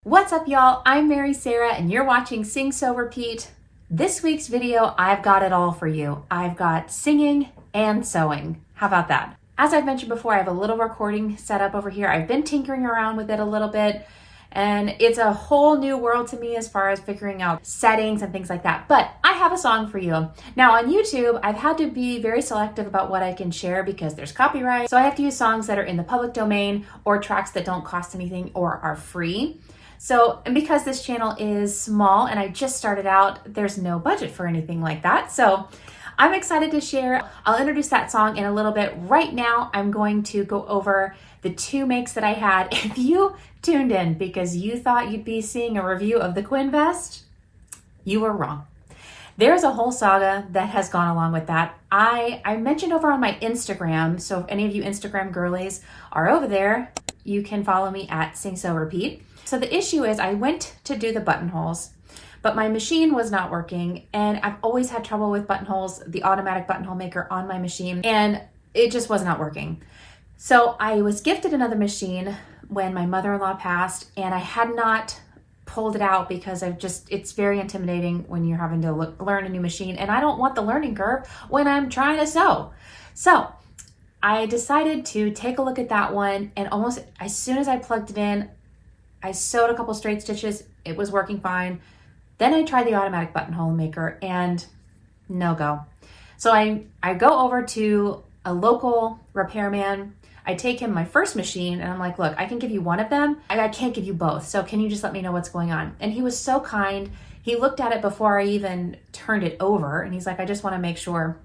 What's up, y'all? I'm Mary Sarah and you're watching Sing Sew Repeat. This week's video, I've got it all for you. I've got singing and sewing. How about that? As I've mentioned before, I have a little recording set up over here. I've been tinkering around with it a little bit, and it's a whole new world to me as far as figuring out settings and things like that. But I have a song for you. Now on YouTube, I've had to be very selective about what I can share because there's copyright. So I have to use songs that are in the public domain or tracks that don't cost anything or are free. So, and because this channel is small and I just started out, there's no budget for anything like that. So I'm excited to share. I'll introduce that song in a little bit. Right now, I'm going to go over the two makes that I had. If you tuned in because you thought you'd be seeing a review of the Quinn vest, you were wrong. There's a whole saga that has gone along with that. I mentioned over on my Instagram, so if any of you Instagram girlies are over there, you can follow me at Sing Sew Repeat. So the issue is I went to do the buttonholes, but my machine was not working, and I've always had trouble with buttonholes, the automatic buttonhole maker on my machine, and it just was not working. So I was gifted another machine when my mother-in-law passed, and I had not pulled it out because it's very intimidating when you're having to learn a new machine, and I don't want the learning curve when I'm trying to sew. So I decided to take a look at that one, and almost as soon as I plugged it in, I sewed a couple straight stitches. It was working fine. Then I tried the automatic buttonhole maker and no go. So I go over to a local repairman. I take him my first machine and I'm like, look, I can give you one of them. I can't give you both. So can you just let me know what's going on? And he was so kind. He looked at it before I even turned it over. And he's like, I just want to make sure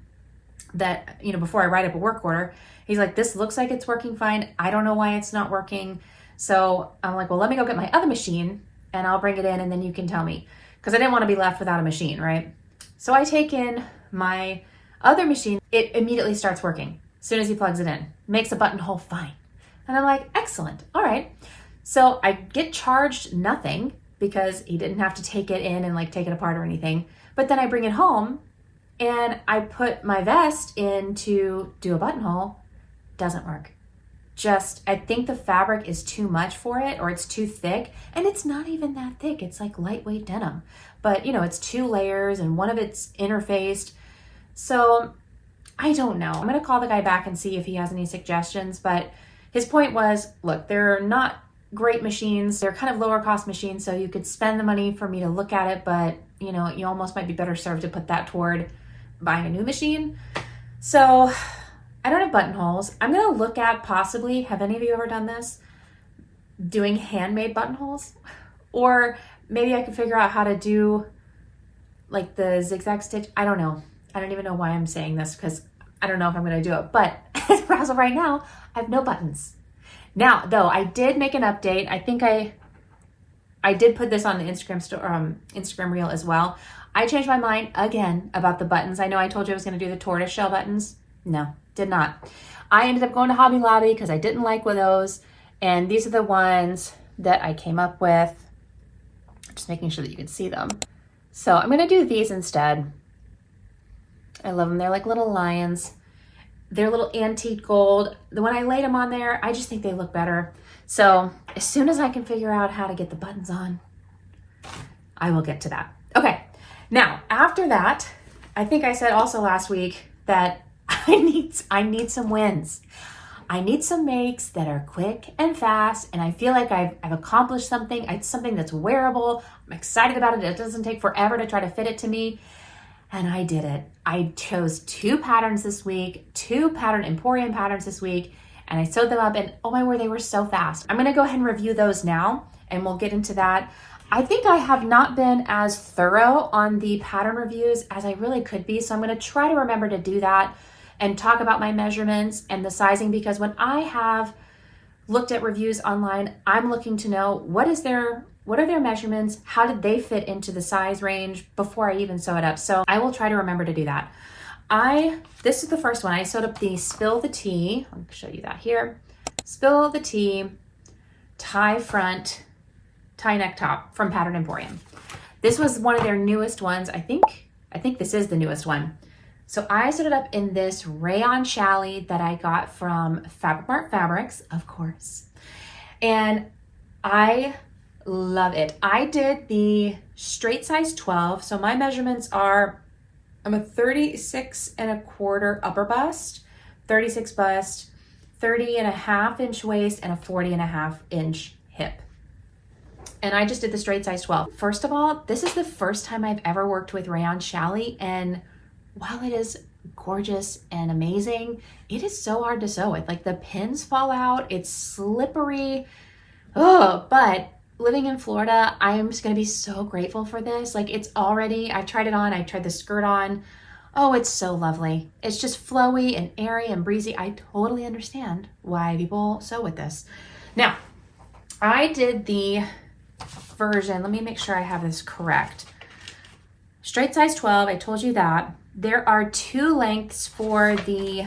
that, before I write up a work order, he's like, this looks like it's working fine. I don't know why it's not working. So I'm like, well, let me go get my other machine and I'll bring it in and then you can tell me. Because I didn't want to be left without a machine, right? So I take in my other machine. It immediately starts working as soon as he plugs it in. Makes a buttonhole fine. And I'm like, excellent. All right. So I get charged nothing because he didn't have to take it in and take it apart or anything. But then I bring it home and I put my vest in to do a buttonhole. Doesn't work. I think the fabric is too much for it, or it's too thick, and it's not even that thick. It's like lightweight denim, but it's 2 layers and one of it's interfaced. So I don't know. I'm going to call the guy back and see if he has any suggestions, but his point was, look, they're not great machines. They're kind of lower cost machines. So you could spend the money for me to look at it, but you almost might be better served to put that toward buying a new machine. So I don't have buttonholes. I'm going to look at possibly, have any of you ever done this? Doing handmade buttonholes? Or maybe I could figure out how to do the zigzag stitch. I don't know. I don't even know why I'm saying this because I don't know if I'm going to do it. But as of right now, I have no buttons. Now, though, I did make an update. I think I did put this on the Instagram reel as well. I changed my mind again about the buttons. I know I told you I was going to do the tortoiseshell buttons. No, did not. I ended up going to Hobby Lobby because I didn't like one of those. And these are the ones that I came up with. Just making sure that you can see them. So I'm going to do these instead. I love them. They're like little lions. They're little antique gold. When I laid them on there, I just think they look better. So as soon as I can figure out how to get the buttons on, I will get to that. Okay. Now, after that, I think I said also last week that I need some wins. I need some makes that are quick and fast, and I feel like I've accomplished something. It's something that's wearable. I'm excited about it. It doesn't take forever to try to fit it to me, and I did it. I chose 2 patterns this week, 2 Pattern Emporium patterns this week, and I sewed them up, and oh my word, they were so fast. I'm going to go ahead and review those now, and we'll get into that. I think I have not been as thorough on the pattern reviews as I really could be, so I'm going to try to remember to do that and talk about my measurements and the sizing, because when I have looked at reviews online, I'm looking to know what are their measurements, how did they fit into the size range before I even sew it up. So I will try to remember to do that. This is the first one. I sewed up the Spill the Tea. I'll show you that here. Spill the Tea tie front, tie neck top from Pattern Emporium. This was one of their newest ones. I think this is the newest one. So I sewed it up in this rayon challis that I got from Fabric Mart Fabrics, of course. And I Love it. I did the straight size 12. So my measurements are, I'm a 36.25 upper bust, 36 bust, 30.5 inch waist, and a 40.5 inch hip. And I just did the straight size 12. First of all, this is the first time I've ever worked with rayon challis, and while it is gorgeous and amazing, it is so hard to sew with. Like the pins fall out, it's slippery. Oh, but living in Florida, I am just gonna be so grateful for this. Like it's already, I tried it on, I tried the skirt on. Oh, it's so lovely. It's just flowy and airy and breezy. I totally understand why people sew with this. Now, I did the version, let me make sure I have this correct. Straight size 12, I told you that. There are 2 lengths for the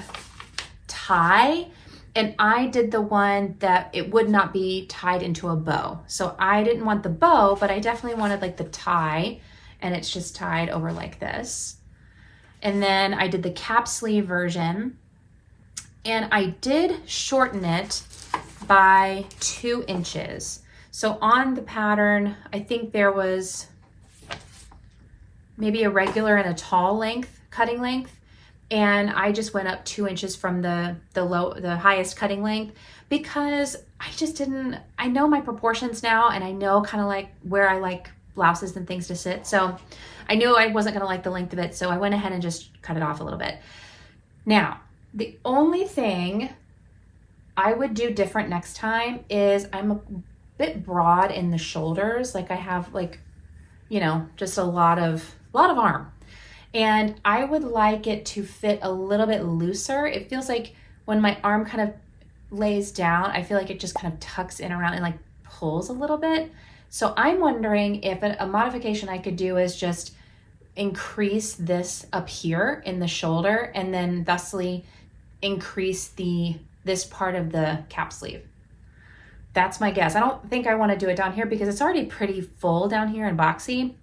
tie, and I did the one that it would not be tied into a bow. So I didn't want the bow, but I definitely wanted like the tie, and it's just tied over like this. And then I did the cap sleeve version, and I did shorten it by 2 inches. So on the pattern, I think there was maybe a regular and a tall length, cutting length. And I just went up 2 inches from the highest cutting length because I know my proportions now, and I know kind of like where I like blouses and things to sit. So I knew I wasn't gonna like the length of it. So I went ahead and just cut it off a little bit. Now, the only thing I would do different next time is I'm a bit broad in the shoulders. Like I have like, you know, just a lot of arm. And I would like it to fit a little bit looser. It feels like when my arm kind of lays down, I feel like it just kind of tucks in around and like pulls a little bit. So I'm wondering if a modification I could do is just increase this up here in the shoulder and then thusly increase this part of the cap sleeve. That's my guess. I don't think I want to do it down here because it's already pretty full down here and boxy,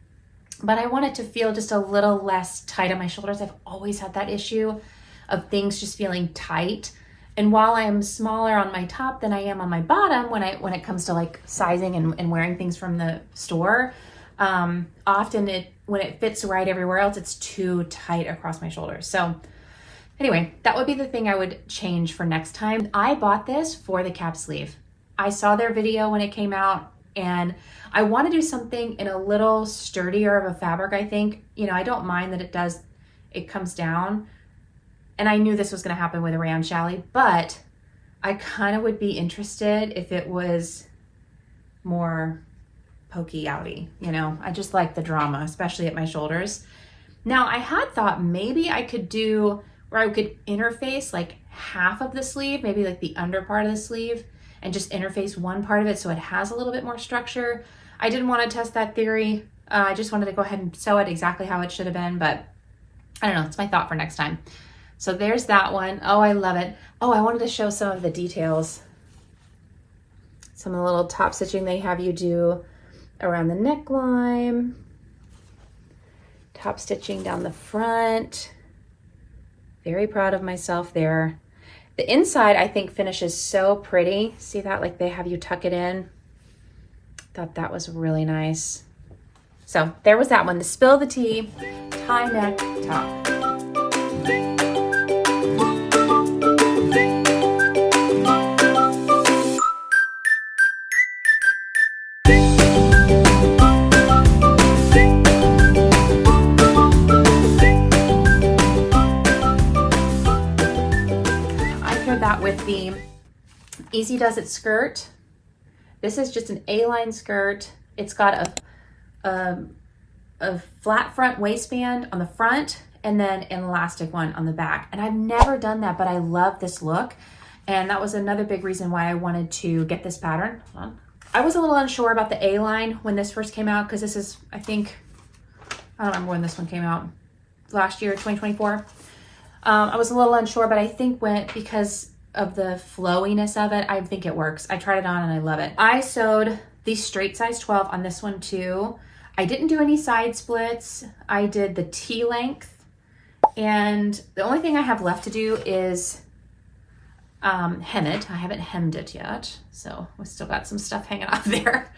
but I want it to feel just a little less tight on my shoulders. I've always had that issue of things just feeling tight. And while I am smaller on my top than I am on my bottom, when it comes to like sizing and wearing things from the store, often when it fits right everywhere else, it's too tight across my shoulders. So anyway, that would be the thing I would change for next time. I bought this for the cap sleeve. I saw their video when it came out, and I want to do something in a little sturdier of a fabric, I think. You know, I don't mind that it comes down. And I knew this was going to happen with a rayon challis, but I kind of would be interested if it was more pokey outy, you know. I just like the drama, especially at my shoulders. Now, I had thought maybe I could do where I could interface like half of the sleeve, maybe like the under part of the sleeve, and just interface one part of it so it has a little bit more structure. I didn't want to test that theory. I just wanted to go ahead and sew it exactly how it should have been, but I don't know, it's my thought for next time. So there's that one. Oh, I love it. Oh, I wanted to show some of the details. Some of the little top stitching they have you do around the neckline. Top stitching down the front. Very proud of myself there. The inside, I think, finishes so pretty. See that? Like they have you tuck it in. Thought that was really nice. So there was that one. The spill the tea, tie neck top. That with the Easy Does It skirt. This is just an A-line skirt. It's got a flat front waistband on the front and then an elastic one on the back. And I've never done that, but I love this look. And that was another big reason why I wanted to get this pattern. Hold on. I was a little unsure about the A-line when this first came out because this is, I think, I don't remember when this one came out. Last year, 2024. I was a little unsure, but I think because of the flowiness of it, I think it works. I tried it on and I love it. I sewed the straight size 12 on this one too. I didn't do any side splits. I did the T length. And the only thing I have left to do is hem it. I haven't hemmed it yet, so we still got some stuff hanging off there.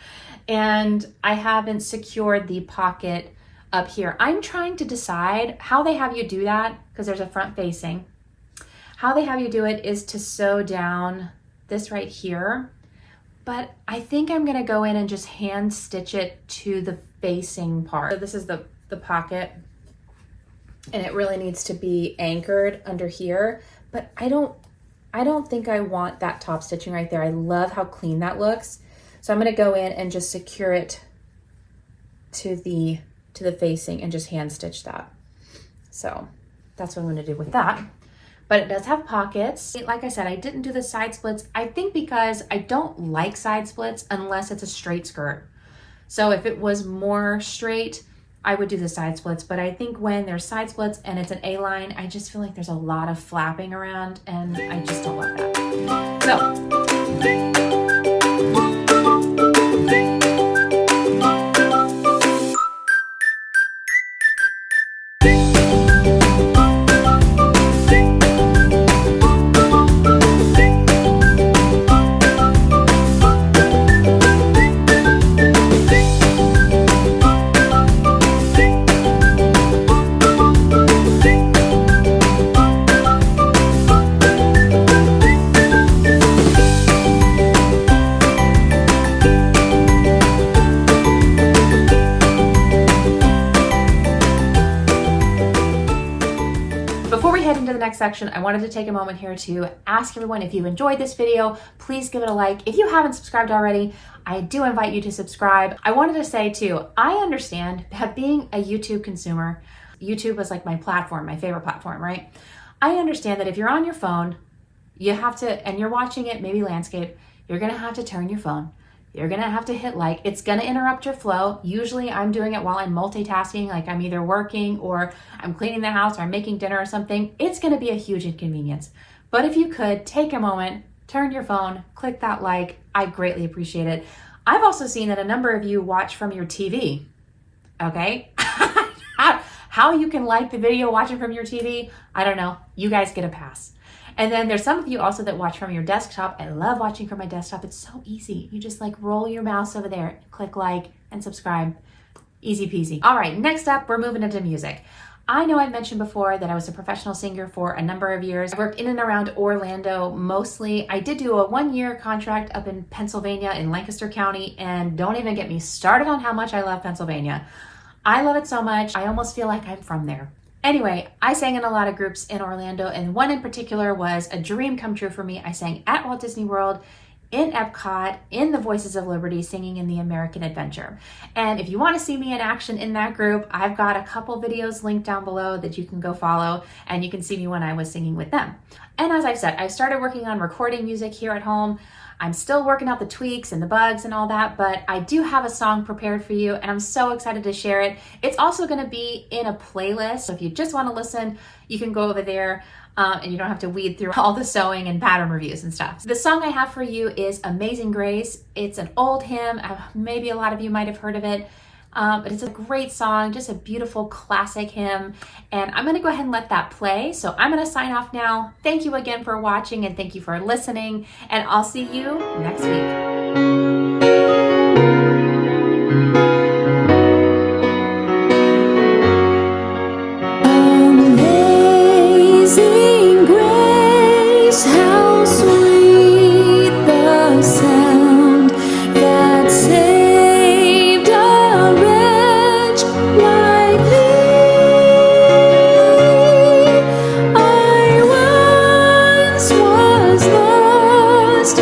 And I haven't secured the pocket up here. I'm trying to decide how they have you do that, because there's a front facing. How they have you do it is to sew down this right here, but I think I'm gonna go in and just hand stitch it to the facing part. So this is the pocket, and it really needs to be anchored under here, but I don't think I want that top stitching right there. I love how clean that looks. So I'm gonna go in and just secure it to the facing and just hand stitch that. So that's what I'm gonna do with that. But it does have pockets. Like I said, I didn't do the side splits, I think because I don't like side splits unless it's a straight skirt. So if it was more straight, I would do the side splits, but I think when there's side splits and it's an A-line, I just feel like there's a lot of flapping around and I just don't love that. So. Before we head into the next section, I wanted to take a moment here to ask everyone, if you enjoyed this video, please give it a like. If you haven't subscribed already, I do invite you to subscribe. I wanted to say too, I understand that being a YouTube consumer, YouTube is like my platform, my favorite platform, right? I understand that if you're on your phone, you have to, and you're watching it, maybe landscape, you're gonna have to turn your phone. You're gonna have to hit like, it's gonna interrupt your flow. Usually I'm doing it while I'm multitasking, like I'm either working or I'm cleaning the house or I'm making dinner or something. It's gonna be a huge inconvenience. But if you could take a moment, turn your phone, click that like, I greatly appreciate it. I've also seen that a number of you watch from your TV, okay? How you can like the video watching from your TV, I don't know, you guys get a pass. And then there's some of you also that watch from your desktop. I love watching from my desktop. It's so easy. You just like roll your mouse over there, click like and subscribe. Easy peasy. All right, next up, we're moving into music. I know I've mentioned before that I was a professional singer for a number of years. I worked in and around Orlando mostly. I did do a 1-year contract up in Pennsylvania in Lancaster County, and don't even get me started on how much I love Pennsylvania. I love it so much, I almost feel like I'm from there. Anyway, I sang in a lot of groups in Orlando, and one in particular was a dream come true for me. I sang at Walt Disney World, in Epcot, in the Voices of Liberty, singing in the American Adventure. And if you want to see me in action in that group, I've got a couple videos linked down below that you can go follow, and you can see me when I was singing with them. And as I've said, I started working on recording music here at home. I'm still working out the tweaks and the bugs and all that, but I do have a song prepared for you, and I'm so excited to share it. It's also going to be in a playlist, so if you just want to listen, you can go over there, and you don't have to weed through all the sewing and pattern reviews and stuff. The song I have for you is Amazing Grace. It's an old hymn. Maybe a lot of you might have heard of it. But it's a great song, just a beautiful classic hymn. And I'm gonna go ahead and let that play. So I'm gonna sign off now. Thank you again for watching and thank you for listening. And I'll see you next week. Amazing grace, how sweet the sound that saved a wretch like me. I once was lost,